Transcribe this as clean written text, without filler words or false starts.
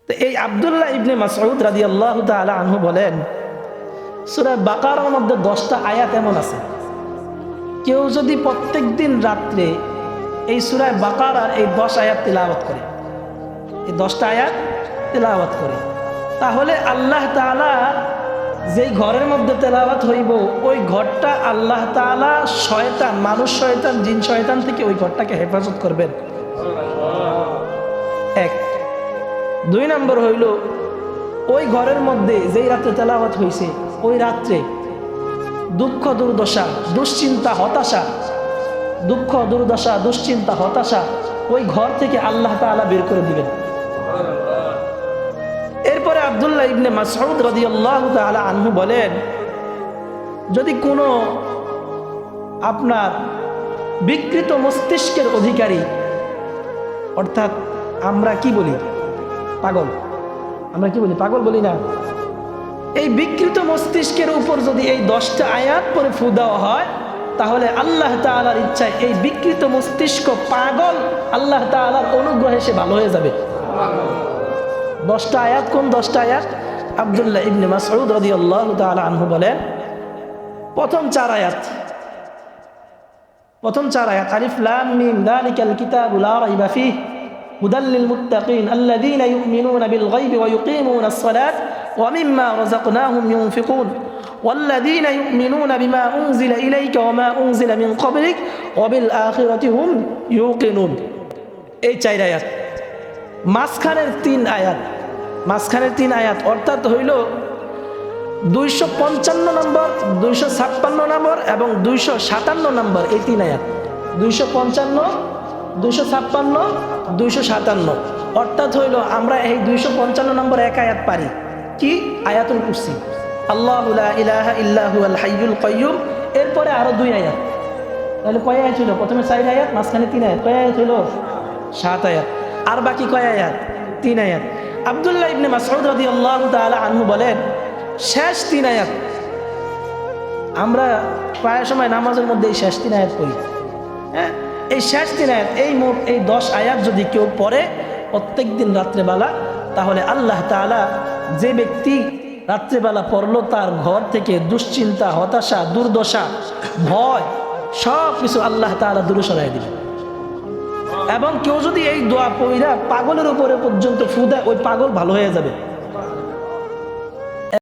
তো এই আব্দুল্লাহ ইবনে মাসউদ রাদিয়াল্লাহু তাআলা আনহু বলেন, সূরা বাকারার মধ্যে 10টা আয়াত এমন আছে, কেউ যদি প্রত্যেক দিন রাত্রে এই সূরা বাকারার এই 10 আয়াত তিলাওয়াত করে, এই 10টা আয়াত তিলাওয়াত করে, তাহলে আল্লাহ তাআলা যেই ঘরের মধ্যে তেলাওয়াত হইব ওই ঘরটা আল্লাহ তাআলা শয়তান, মানুষ শয়তান, জিন শয়তান থেকে ওই ঘরটাকে হেফাজত করবেন। এক। 2 নম্বর হইল, ওই ঘরের মধ্যে যেই রাত্রে তেলাওয়াত হয়েছে ওই রাত্রে দুঃখ দুর্দশা, দুশ্চিন্তা, হতাশা, দুঃখ দুর্দশা, দুশ্চিন্তা, হতাশা ওই ঘর থেকে আল্লাহ তাআলা বের করে দিবেন। এরপরে আব্দুল্লাহ ইবনে মাসউদ রাদিয়াল্লাহু তাআলা আনহু বলেন, যদি কোনো আপনার বিকৃত মস্তিষ্কের অধিকারী, অর্থাৎ আমরা কি বলি পাগল, আমরা কি বলি পাগল বলি না, এই বিকৃত মস্তিষ্কের উপর যদি এই 10টা আয়াত পরে ফু দেওয়া হয়, তাহলে আল্লাহ তাআলার ইচ্ছায় এই বিকৃত মস্তিষ্ক পাগল আল্লাহ তাআলার অনুগ্রহে সে ভালো হয়ে যাবে। 10টা আয়াত কোন 10টা আয়াত? আব্দুল্লাহ ইবনে মাসউদ রাদিয়াল্লাহু তাআলা আনহু বলেন, প্রথম 4 আয়াত, আলিফ লাম মিম যালিকাল কিতাবু লা রাইবা ফীহি হুদাল লিল মুত্তাকিন আল্লাযীনা ইউমিনুনা বিল গায়বি ওয়া ইউকিমুনাস সালাত ওয়া মিম্মা রাযাকনাহুম ইউনফিকুন ওয়াল্লাযীনা ইউমিনুনা বিমা উনজিলা ইলাইকা ওয়া মা উনজিলা মিন ক্বাবলিক ওয়া বিল আখিরাতি হুম ইউকিনুন। এই 4 আয়াত। মাঝখানের 3 আয়াত অর্থাৎ হইল 255 নম্বর, 256 নম্বর এবং 257 নম্বর, এই 3 আয়াত। 255, 256, 257 অর্থাৎ হইল আমরা এই 255 নম্বর এক আয়াত পারি কি? আয়াতুল কুরসি, আল্লাহু লা ইলাহা ইল্লা হুয়াল হাইয়ুল কাইয়্যুম। এরপরে আরো 2 আয়াত, তাহলে কয় আয়াত হইল? প্রথমে 4 আয়াত, মাঝখানে 3 আয়াত, কয় আয়াত হইল? 7 আয়াত। আর বাকি কয় আয়াত? 3 আয়াত। আব্দুল্লাহ ইবনে মাসউদ রাদিয়াল্লাহু তাআলা আনহু বলেন, শেষ 3 আয়াত আমরা প্রায় সময় নামাজের মধ্যে এই শেষ 3 আয়াত পড়ি। হ্যাঁ, এই শেষ 3 আয়াত, এই মোট এই 10 আয়াত যদি কেউ পড়ে প্রত্যেক দিন রাত্রেবেলা, তাহলে আল্লাহ তাআলা যে ব্যক্তি রাত্রেবেলা পড়লো তার ঘর থেকে দুশ্চিন্তা, হতাশা, দুর্দশা, ভয় সব কিছু আল্লাহ তাআলা দূরে সরাই দিবেন। এবং কেউ যদি এই দোয়া পড়া পাগলের উপরে পর্যন্ত ফু দেয়, ওই পাগল ভালো হয়ে যাবে।